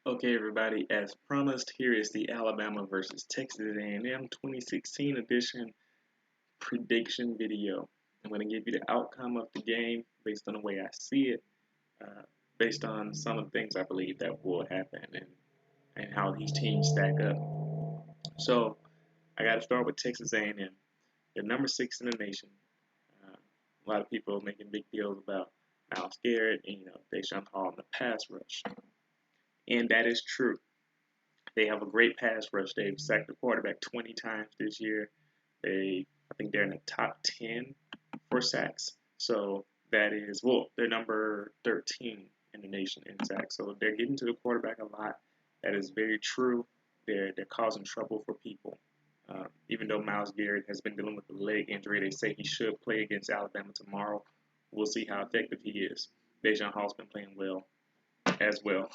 Okay, everybody, as promised, here is the Alabama versus Texas A&M 2016 edition prediction video. I'm going to give you the outcome of the game based on the way I see it, uh, based on some of the things I believe that will happen and how these teams stack up. So I got to start with Texas A&M. They're number 6 in the nation. A lot of people making big deals about Myles Garrett and Deshaun Hall in the pass rush, and that is true. They have a great pass rush. They've sacked the quarterback 20 times this year. I think they're in the top 10 for sacks. So that is, well, they're number 13 in the nation in sacks. So they're getting to the quarterback a lot. That is very true. They're causing trouble for people. Even though Myles Garrett has been dealing with a leg injury, they say he should play against Alabama tomorrow. We'll see how effective he is. Dejan Hall's been playing well as well.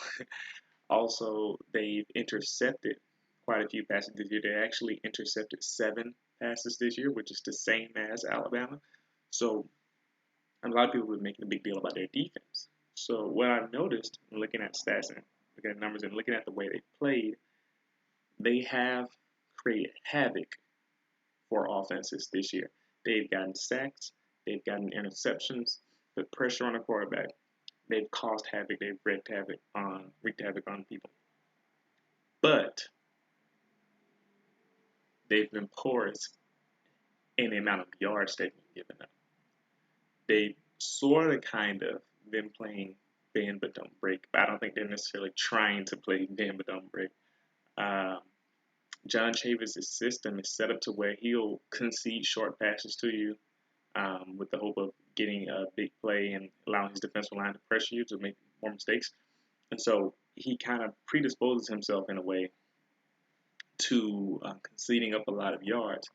Also, they've intercepted quite a few passes this year. They actually intercepted 7 passes this year, which is the same as Alabama. So a lot of people were making a big deal about their defense. So what I've noticed, looking at stats and looking at numbers and looking at the way they played, they have created havoc for offenses this year. They've gotten sacks, they've gotten interceptions, put pressure on the quarterback. They've caused havoc. They've wreaked havoc on people. But they've been porous in the amount of yards they've been giving up. They sort of kind of been playing bend but don't break. But I don't think they're necessarily trying to play bend but don't break. Um, John Chavis' system is set up to where he'll concede short passes to you with the hope of getting a big play and allowing his defensive line to pressure you to make more mistakes. And so he kind of predisposes himself in a way to conceding up a lot of yards.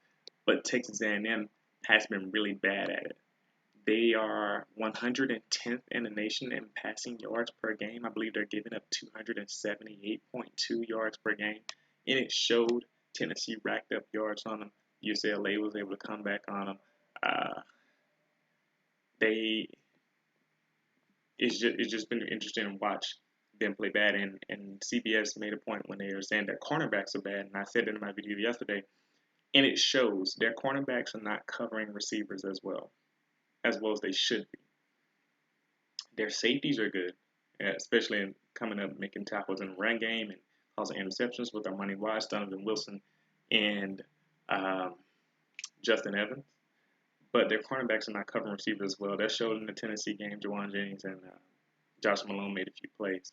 But Texas A&M has been really bad at it. They are 110th in the nation in passing yards per game. I believe they're giving up 278.2 yards per game, and it showed. Tennessee racked up yards on them. UCLA was able to come back on them. Uh, they it's just been interesting to watch them play bad. And CBS made a point when they were saying that cornerbacks are bad, and I said it in my video yesterday. And it shows their cornerbacks are not covering receivers as well as they should be. Their safeties are good, especially in coming up making tackles in the run game and causing interceptions with Armani Wise, Donovan Wilson, and um, Justin Evans. But their cornerbacks are not covering receivers as well. That showed in the Tennessee game. Jawan Jennings and Josh Malone made a few plays.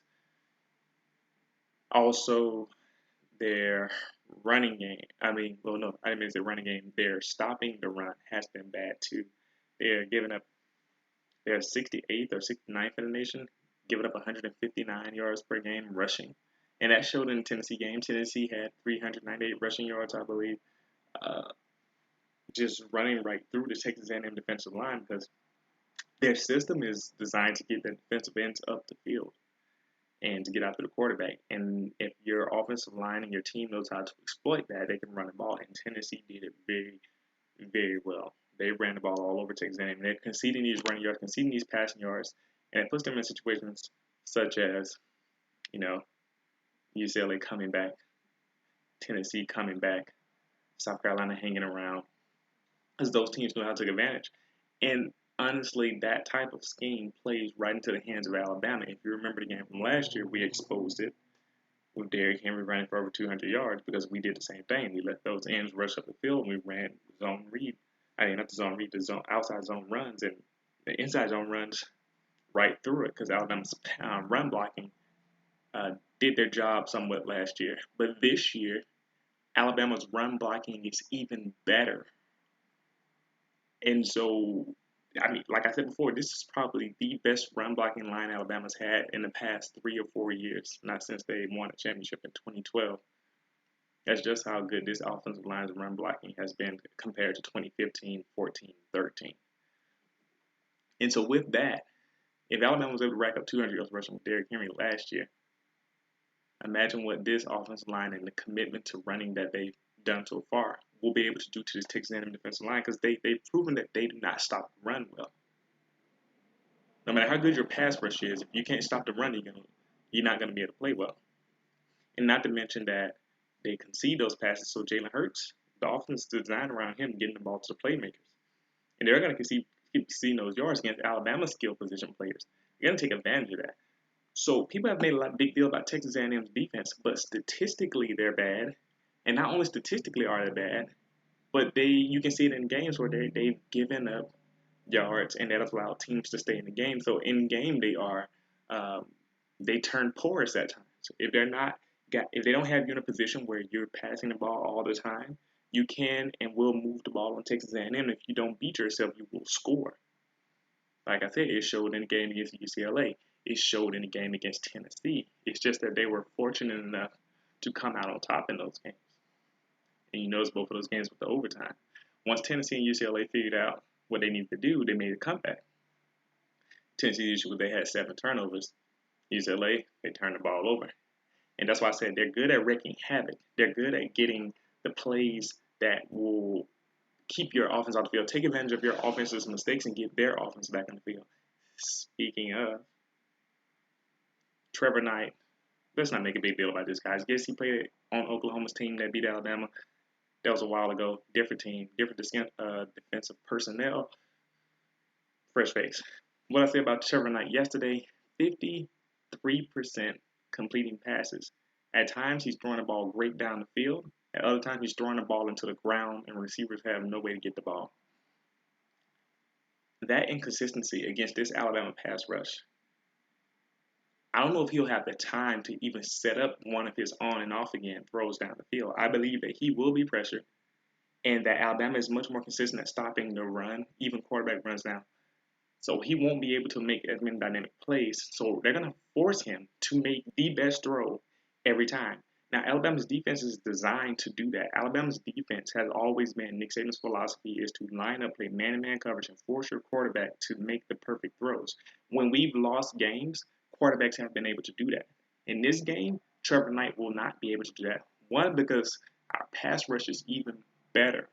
Also, their running game. I mean, well, no, I didn't mean to say running game. Their stopping the run has been bad too. They're giving up. They're 68th or 69th in the nation, giving up 159 yards per game rushing, and that showed in the Tennessee game. Tennessee had 398 rushing yards, I believe, uh, just running right through the Texas A&M defensive line because their system is designed to get the defensive ends up the field and to get after the quarterback. And if your offensive line and your team knows how to exploit that, they can run the ball. And Tennessee did it very, very well. They ran the ball all over Texas A&M. They're conceding these running yards, conceding these passing yards, and it puts them in situations such as, you know, UCLA coming back, Tennessee coming back, South Carolina hanging around, as those teams know how to take advantage. And honestly, that type of scheme plays right into the hands of Alabama. If you remember the game from last year, we exposed it with Derrick Henry running for over 200 yards because we did the same thing. We let those ends rush up the field and we ran zone read. I mean, not the zone read, the zone outside zone runs and the inside zone runs right through it because Alabama's run blocking uh, did their job somewhat last year. But this year, Alabama's run blocking is even better. And so, I mean, like I said before, this is probably the best run blocking line Alabama's had in the past 3 or 4 years, not since they won a championship in 2012. That's just how good this offensive line's run blocking has been compared to 2015, 14, 13. And so, with that, if Alabama was able to rack up 200 yards rushing with Derrick Henry last year, imagine what this offensive line and the commitment to running that they've done so far will be able to do to this Texas A&M defensive line because they've proven that they do not stop the run well. No matter how good your pass rush is, if you can't stop the run, you're not going to be able to play well. And not to mention that they concede those passes, so Jalen Hurts, the offense is designed around him getting the ball to the playmakers. And they're going to keep seeing those yards against Alabama's skill position players. They're going to take advantage of that. So people have made a big deal about Texas A&M's defense, but statistically they're bad. And not only statistically are they bad, but you can see it in games where they've given up yards, and that has allowed teams to stay in the game. So in game um, they turn porous at times. If if they don't have you in a position where you're passing the ball all the time, you can and will move the ball on Texas A&M. If you don't beat yourself, you will score. Like I said, it showed in the game against UCLA. It showed in the game against Tennessee. It's just that they were fortunate enough to come out on top in those games. And you notice both of those games with the overtime. Once Tennessee and UCLA figured out what they needed to do, they made a comeback. Tennessee issue was they had 7 turnovers. UCLA, they turned the ball over. And that's why I said they're good at wreaking havoc. They're good at getting the plays that will keep your offense off the field, take advantage of your offense's mistakes, and get their offense back on the field. Speaking of, Trevor Knight, let's not make a big deal about this, guys. Yes, he played on Oklahoma's team that beat Alabama. That was a while ago. Different team, different defensive personnel, fresh face. What I said about Trevor Knight yesterday, 53% completing passes. At times, he's throwing the ball great down the field. At other times, he's throwing the ball into the ground, and receivers have no way to get the ball. That inconsistency against this Alabama pass rush, I don't know if he'll have the time to even set up one of his on and off again throws down the field. I believe that he will be pressured, and that Alabama is much more consistent at stopping the run, even quarterback runs now. So he won't be able to make as many dynamic plays. So they're going to force him to make the best throw every time. Now, Alabama's defense is designed to do that. Alabama's defense has always been, Nick Saban's philosophy is to line up, play man-to-man coverage, and force your quarterback to make the perfect throws. When we've lost games, quarterbacks have been able to do that. In this game, Trevor Knight will not be able to do that. One, because our pass rush is even better.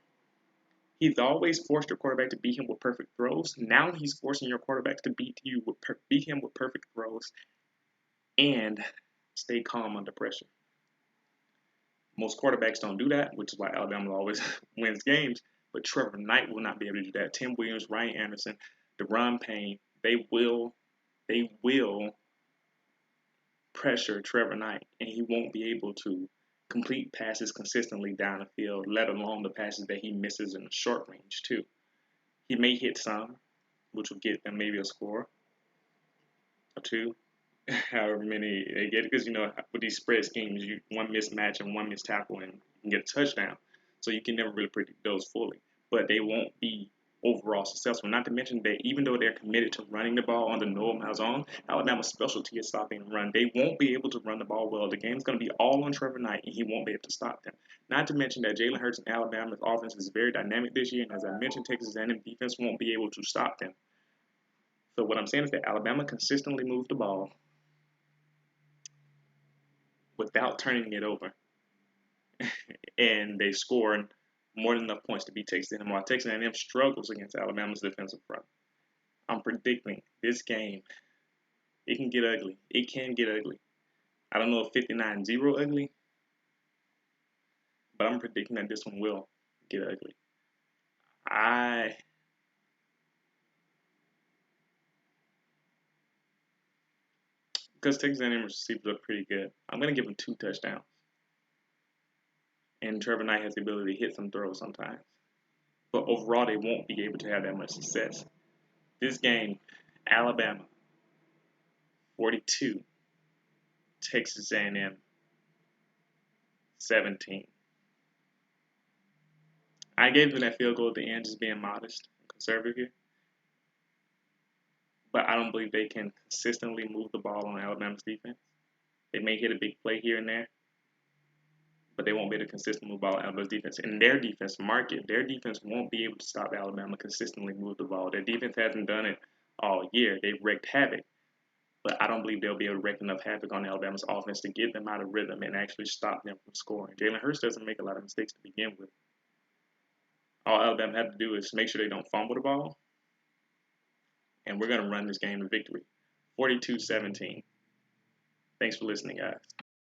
He's always forced your quarterback to beat him with perfect throws. Now he's forcing your quarterback to beat him with perfect throws and stay calm under pressure. Most quarterbacks don't do that, which is why Alabama always wins games. But Trevor Knight will not be able to do that. Tim Williams, Ryan Anderson, Deron Payne, they will pressure Trevor Knight, and he won't be able to complete passes consistently down the field, let alone the passes that he misses in the short range too. He may hit some, which will get them maybe a score or two, however many they get, because with these spread schemes, one mismatch and one missed tackle and you can get a touchdown. So you can never really predict those fully, but they won't be overall successful. Not to mention that even though they're committed to running the ball on the Noah Malzahn, Alabama's specialty is stopping the run. They won't be able to run the ball well. The game's going to be all on Trevor Knight, and he won't be able to stop them. Not to mention that Jalen Hurts and Alabama's offense is very dynamic this year, and as I mentioned, Texas A&M defense won't be able to stop them. So what I'm saying is that Alabama consistently moves the ball without turning it over, and they score more than enough points to beat Texas A&M, while Texas A&M struggles against Alabama's defensive front. I'm predicting this game, it can get ugly. It can get ugly. I don't know if 59-0 ugly, but I'm predicting that this one will get ugly. Because Texas A&M receivers are pretty good, I'm going to give them 2 touchdowns. And Trevor Knight has the ability to hit some throws sometimes. But overall, they won't be able to have that much success. This game, Alabama 42, Texas A&M 17. I gave them that field goal at the end, just being modest and conservative here. But I don't believe they can consistently move the ball on Alabama's defense. They may hit a big play here and there, but they won't be able to consistently move the ball on Alabama's defense. In their defense market, their defense won't be able to stop Alabama consistently move the ball. Their defense hasn't done it all year. They've wreaked havoc. But I don't believe they'll be able to wreak enough havoc on Alabama's offense to get them out of rhythm and actually stop them from scoring. Jalen Hurts doesn't make a lot of mistakes to begin with. All Alabama have to do is make sure they don't fumble the ball, and we're going to run this game to victory. 42-17. Thanks for listening, guys.